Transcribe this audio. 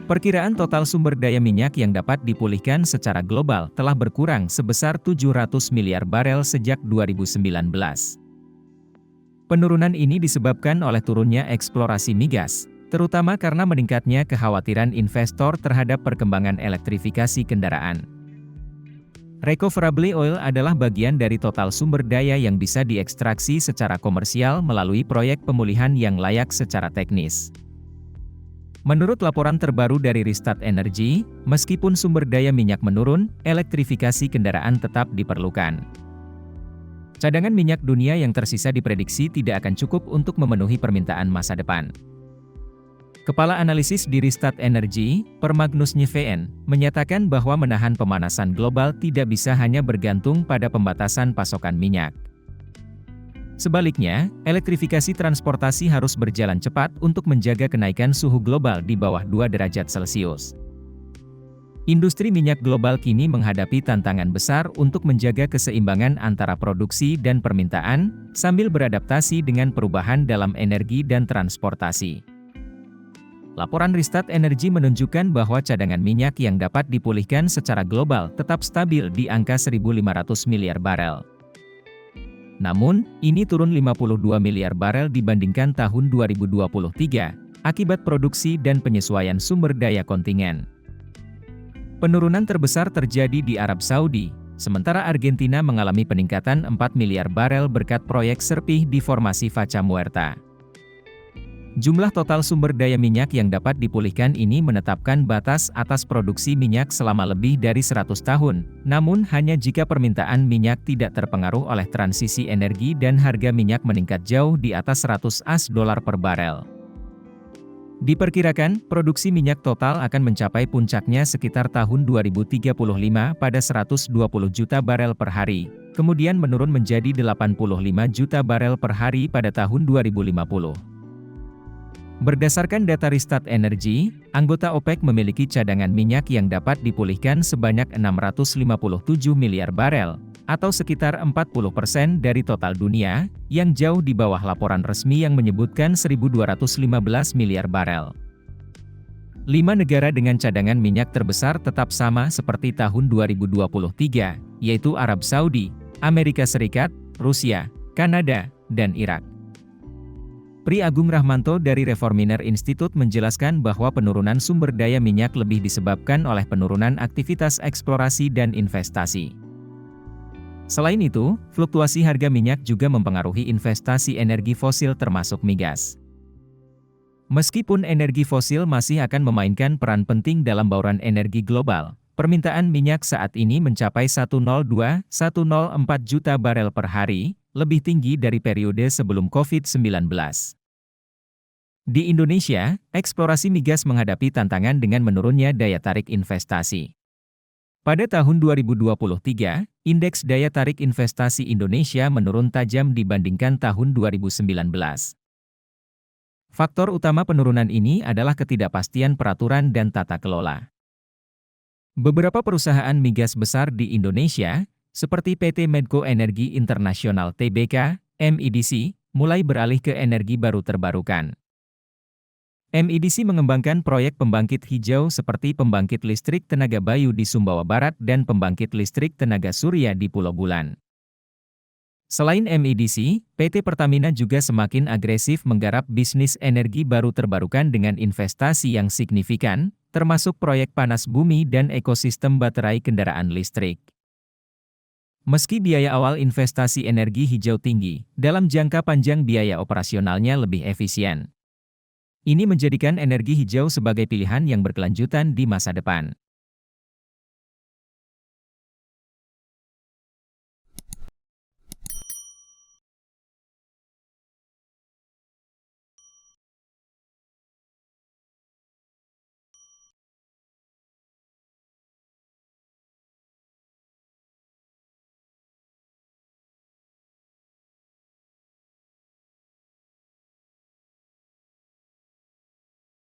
Perkiraan total sumber daya minyak yang dapat dipulihkan secara global telah berkurang sebesar 700 miliar barel sejak 2019. Penurunan ini disebabkan oleh turunnya eksplorasi migas, terutama karena meningkatnya kekhawatiran investor terhadap perkembangan elektrifikasi kendaraan. Recoverable oil adalah bagian dari total sumber daya yang bisa diekstraksi secara komersial melalui proyek pemulihan yang layak secara teknis. Menurut laporan terbaru dari Rystad Energy, meskipun sumber daya minyak menurun, elektrifikasi kendaraan tetap diperlukan. Cadangan minyak dunia yang tersisa diprediksi tidak akan cukup untuk memenuhi permintaan masa depan. Kepala analisis di Rystad Energy, Per Magnus Nyeveen, menyatakan bahwa menahan pemanasan global tidak bisa hanya bergantung pada pembatasan pasokan minyak. Sebaliknya, elektrifikasi transportasi harus berjalan cepat untuk menjaga kenaikan suhu global di bawah 2 derajat Celcius. Industri minyak global kini menghadapi tantangan besar untuk menjaga keseimbangan antara produksi dan permintaan, sambil beradaptasi dengan perubahan dalam energi dan transportasi. Laporan Rystad Energy menunjukkan bahwa cadangan minyak yang dapat dipulihkan secara global tetap stabil di angka 1.500 miliar barel. Namun, ini turun 52 miliar barel dibandingkan tahun 2023, akibat produksi dan penyesuaian sumber daya kontingen. Penurunan terbesar terjadi di Arab Saudi, sementara Argentina mengalami peningkatan 4 miliar barel berkat proyek Serpih di formasi Vaca Muerta. Jumlah total sumber daya minyak yang dapat dipulihkan ini menetapkan batas atas produksi minyak selama lebih dari 100 tahun, namun hanya jika permintaan minyak tidak terpengaruh oleh transisi energi dan harga minyak meningkat jauh di atas $100 per barel. Diperkirakan, produksi minyak total akan mencapai puncaknya sekitar tahun 2035 pada 120 juta barel per hari, kemudian menurun menjadi 85 juta barel per hari pada tahun 2050. Berdasarkan data Rystad Energy, anggota OPEC memiliki cadangan minyak yang dapat dipulihkan sebanyak 657 miliar barel, atau sekitar 40% dari total dunia, yang jauh di bawah laporan resmi yang menyebutkan 1.215 miliar barel. 5 negara dengan cadangan minyak terbesar tetap sama seperti tahun 2023, yaitu Arab Saudi, Amerika Serikat, Rusia, Kanada, dan Irak. Pri Agung Rahmanto dari Reforminer Institute menjelaskan bahwa penurunan sumber daya minyak lebih disebabkan oleh penurunan aktivitas eksplorasi dan investasi. Selain itu, fluktuasi harga minyak juga mempengaruhi investasi energi fosil termasuk migas. Meskipun energi fosil masih akan memainkan peran penting dalam bauran energi global, permintaan minyak saat ini mencapai 102,104 juta barel per hari, lebih tinggi dari periode sebelum COVID-19. Di Indonesia, eksplorasi migas menghadapi tantangan dengan menurunnya daya tarik investasi. Pada tahun 2023, indeks daya tarik investasi Indonesia menurun tajam dibandingkan tahun 2019. Faktor utama penurunan ini adalah ketidakpastian peraturan dan tata kelola. Beberapa perusahaan migas besar di Indonesia, seperti PT Medco Energi Internasional Tbk, MEDC, mulai beralih ke energi baru terbarukan. MEDC mengembangkan proyek pembangkit hijau seperti pembangkit listrik tenaga Bayu di Sumbawa Barat dan pembangkit listrik tenaga surya di Pulau Bulan. Selain MEDC, PT Pertamina juga semakin agresif menggarap bisnis energi baru terbarukan dengan investasi yang signifikan, termasuk proyek panas bumi dan ekosistem baterai kendaraan listrik. Meski biaya awal investasi energi hijau tinggi, dalam jangka panjang biaya operasionalnya lebih efisien. Ini menjadikan energi hijau sebagai pilihan yang berkelanjutan di masa depan.